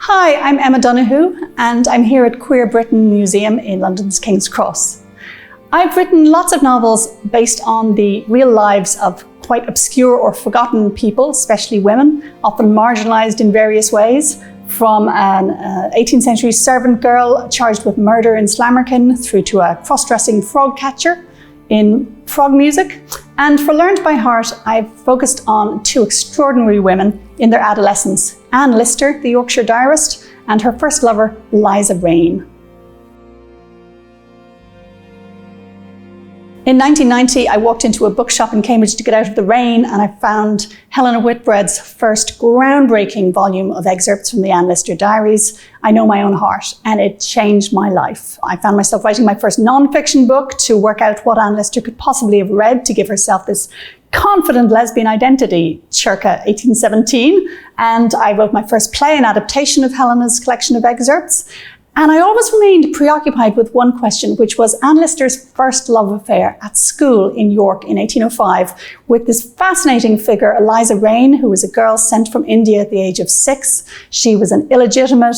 Hi, I'm Emma Donghue and I'm here at Queer Britain Museum in London's King's Cross. I've written lots of novels based on the real lives of quite obscure or forgotten people, especially women, often marginalised in various ways, from an 18th century servant girl charged with murder in Slammerkin through to a cross-dressing frog catcher in frog music. And for Learned by Heart, I've focused on two extraordinary women in their adolescence, Anne Lister, the Yorkshire diarist, and her first lover, Eliza Raine. In 1990, I walked into a bookshop in Cambridge to get out of the rain, and I found Helena Whitbread's first groundbreaking volume of excerpts from the Anne Lister diaries, I Know My Own Heart, and it changed my life. I found myself writing my first non-fiction book to work out what Anne Lister could possibly have read to give herself this confident lesbian identity, circa 1817, and I wrote my first play, an adaptation of Helena's collection of excerpts. And I always remained preoccupied with one question, which was Anne Lister's first love affair at school in York in 1805 with this fascinating figure, Eliza Raine, who was a girl sent from India at the age of 6. She was an illegitimate,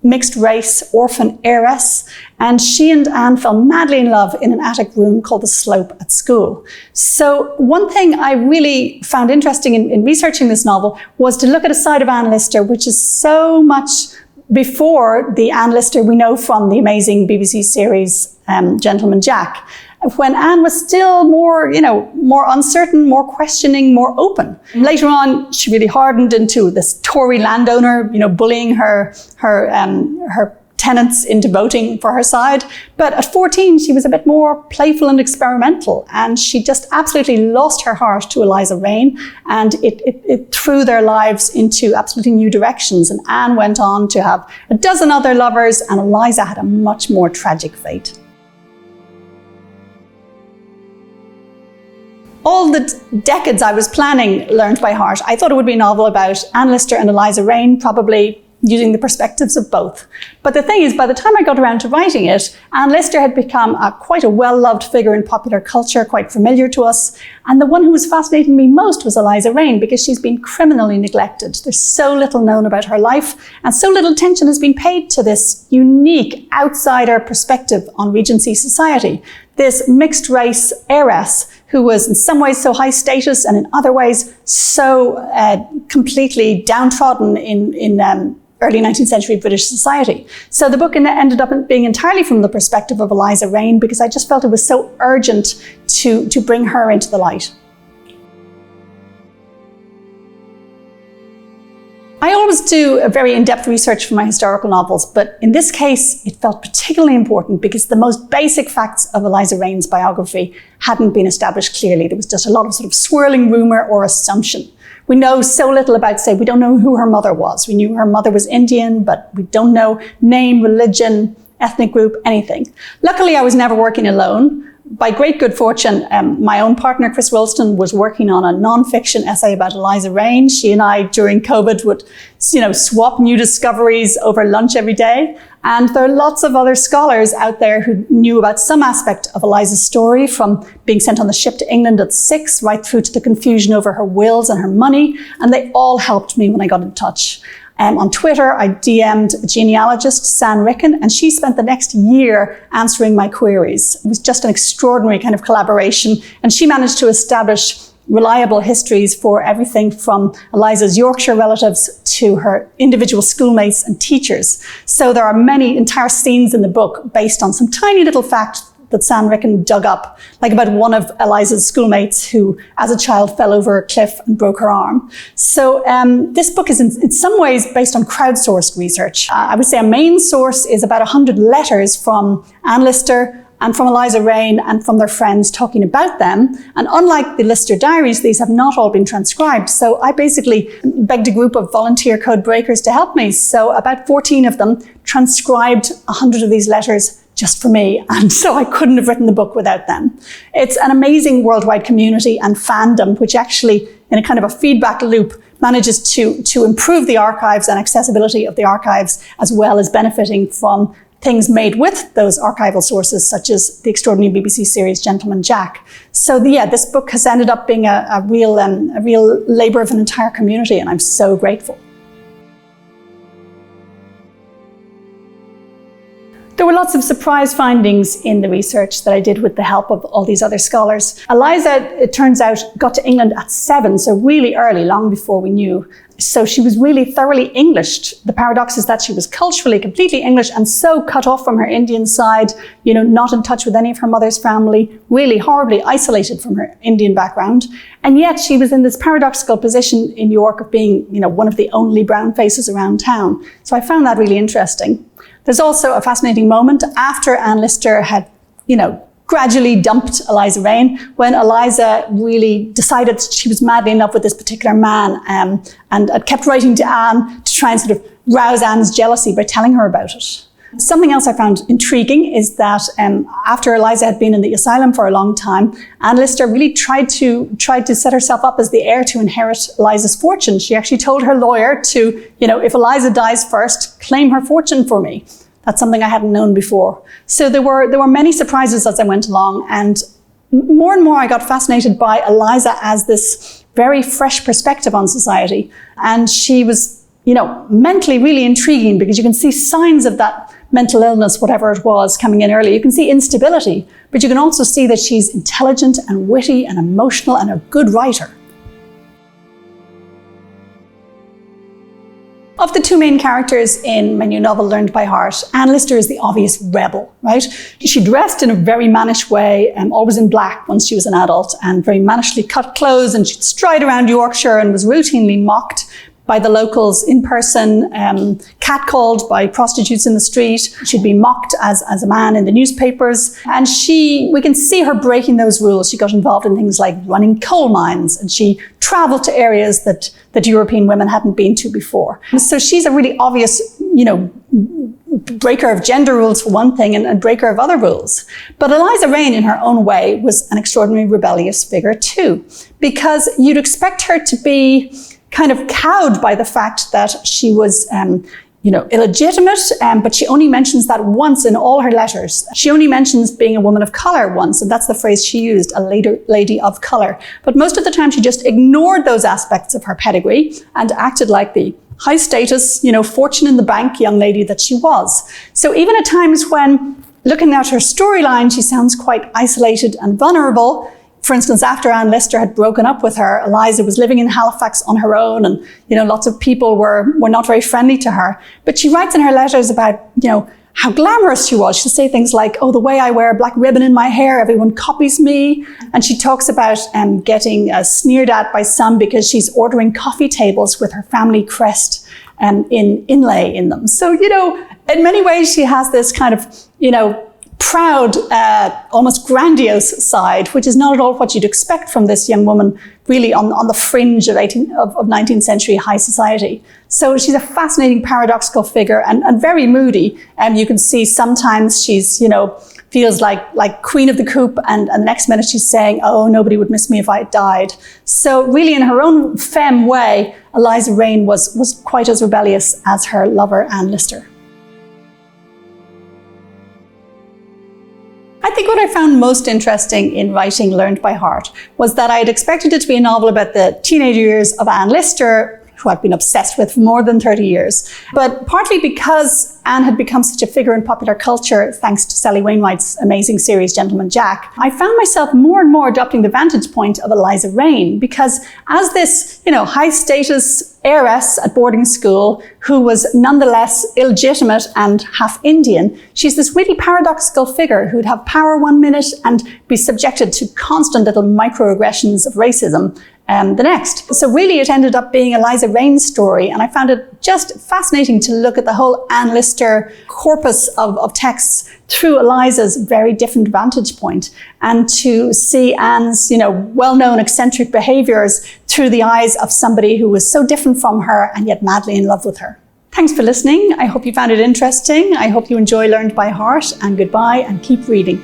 mixed-race orphan heiress, and she and Anne fell madly in love in an attic room called the Slope at school. So one thing I really found interesting in researching this novel was to look at a side of Anne Lister, which is so much before the Anne Lister we know from the amazing BBC series Gentleman Jack, when Anne was still more uncertain, more questioning, more open. Later on, she really hardened into this Tory landowner, bullying her tenants into voting for her side. But at 14, she was a bit more playful and experimental, and she just absolutely lost her heart to Eliza Raine, and it threw their lives into absolutely new directions. And Anne went on to have a dozen other lovers, and Eliza had a much more tragic fate. All the decades I was planning Learned by Heart, I thought it would be a novel about Anne Lister and Eliza Raine, probably using the perspectives of both. But the thing is, by the time I got around to writing it, Anne Lister had become quite a well-loved figure in popular culture, quite familiar to us. And the one who was fascinating me most was Eliza Raine, because she's been criminally neglected. There's so little known about her life, and so little attention has been paid to this unique outsider perspective on Regency society. This mixed-race heiress who was in some ways so high status and in other ways so completely downtrodden in early 19th century British society. So the book ended up being entirely from the perspective of Eliza Raine, because I just felt it was so urgent to bring her into the light. I always do a very in-depth research for my historical novels, but in this case, it felt particularly important because the most basic facts of Eliza Raine's biography hadn't been established clearly. There was just a lot of sort of swirling rumour or assumption. We know so little about, say, we don't know who her mother was. We knew her mother was Indian, but we don't know name, religion, ethnic group, anything. Luckily, I was never working alone. By great good fortune, my own partner, Chris Wilston, was working on a non-fiction essay about Eliza Raine. She and I, during COVID, would swap new discoveries over lunch every day. And there are lots of other scholars out there who knew about some aspect of Eliza's story, from being sent on the ship to England at 6, right through to the confusion over her wills and her money. And they all helped me when I got in touch. On Twitter, I DM'd genealogist San Ricken, and she spent the next year answering my queries. It was just an extraordinary kind of collaboration, and she managed to establish reliable histories for everything from Eliza's Yorkshire relatives to her individual schoolmates and teachers. So there are many entire scenes in the book based on some tiny little fact that San Ricken dug up, like about one of Eliza's schoolmates who, as a child, fell over a cliff and broke her arm. So this book is in some ways based on crowdsourced research. I would say a main source is about 100 letters from Anne Lister and from Eliza Raine and from their friends talking about them. And unlike the Lister diaries, these have not all been transcribed. So I basically begged a group of volunteer code breakers to help me. So about 14 of them transcribed 100 of these letters just for me, and so I couldn't have written the book without them. It's an amazing worldwide community and fandom, which actually, in a kind of a feedback loop, manages to improve the archives and accessibility of the archives, as well as benefiting from things made with those archival sources, such as the extraordinary BBC series Gentleman Jack. So this book has ended up being a real labour of an entire community, and I'm so grateful. There were lots of surprise findings in the research that I did with the help of all these other scholars. Eliza, it turns out, got to England at 7, so really early, long before we knew. So she was really thoroughly Englished. The paradox is that she was culturally completely English and so cut off from her Indian side, not in touch with any of her mother's family, really horribly isolated from her Indian background. And yet she was in this paradoxical position in York of being, one of the only brown faces around town. So I found that really interesting. There's also a fascinating moment after Anne Lister had, gradually dumped Eliza Raine, when Eliza really decided she was madly in love with this particular man, and kept writing to Anne to try and sort of rouse Anne's jealousy by telling her about it. Something else I found intriguing is that after Eliza had been in the asylum for a long time, Anne Lister really tried to set herself up as the heir to inherit Eliza's fortune. She actually told her lawyer to, if Eliza dies first, claim her fortune for me. That's something I hadn't known before. So there were many surprises as I went along, and more I got fascinated by Eliza as this very fresh perspective on society. And she was, mentally really intriguing, because you can see signs of that mental illness, whatever it was, coming in early. You can see instability, but you can also see that she's intelligent and witty and emotional and a good writer. Of the two main characters in my new novel, Learned by Heart, Anne Lister is the obvious rebel, right? She dressed in a very mannish way, always in black once she was an adult, and very mannishly cut clothes, and she'd stride around Yorkshire and was routinely mocked by the locals in person, catcalled by prostitutes in the street. She'd be mocked as a man in the newspapers. And we can see her breaking those rules. She got involved in things like running coal mines, and she traveled to areas that European women hadn't been to before. So she's a really obvious, breaker of gender rules for one thing, and breaker of other rules. But Eliza Raine, in her own way, was an extraordinarily rebellious figure too, because you'd expect her to be kind of cowed by the fact that she was, illegitimate, but she only mentions that once in all her letters. She only mentions being a woman of colour once, and that's the phrase she used, a lady of colour. But most of the time she just ignored those aspects of her pedigree and acted like the high status, fortune in the bank young lady that she was. So even at times when, looking at her storyline, she sounds quite isolated and vulnerable. For instance, after Anne Lister had broken up with her, Eliza was living in Halifax on her own, and lots of people were not very friendly to her. But she writes in her letters about how glamorous she was. She'll say things like, "Oh, the way I wear a black ribbon in my hair, everyone copies me." And she talks about getting sneered at by some because she's ordering coffee tables with her family crest in inlay in them. So in many ways she has this kind of proud, almost grandiose side, which is not at all what you'd expect from this young woman, really on the fringe of 19th century high society. So she's a fascinating paradoxical figure, and very moody. You can see sometimes she's, feels like queen of the coop, and the next minute she's saying, "Oh, nobody would miss me if I died." So really, in her own femme way, Eliza Raine was quite as rebellious as her lover, Anne Lister. I think what I found most interesting in writing Learned by Heart was that I had expected it to be a novel about the teenage years of Anne Lister, who I'd been obsessed with for more than 30 years. But partly because Anne had become such a figure in popular culture, thanks to Sally Wainwright's amazing series, Gentleman Jack, I found myself more and more adopting the vantage point of Eliza Raine, because as this, high status heiress at boarding school who was nonetheless illegitimate and half Indian, she's this really paradoxical figure who'd have power one minute and be subjected to constant little microaggressions of racism the next. So really it ended up being Eliza Raine's story, and I found it just fascinating to look at the whole Anne Lister corpus of texts through Eliza's very different vantage point, and to see Anne's, well-known eccentric behaviours through the eyes of somebody who was so different from her and yet madly in love with her. Thanks for listening. I hope you found it interesting. I hope you enjoy Learned by Heart, and goodbye, and keep reading.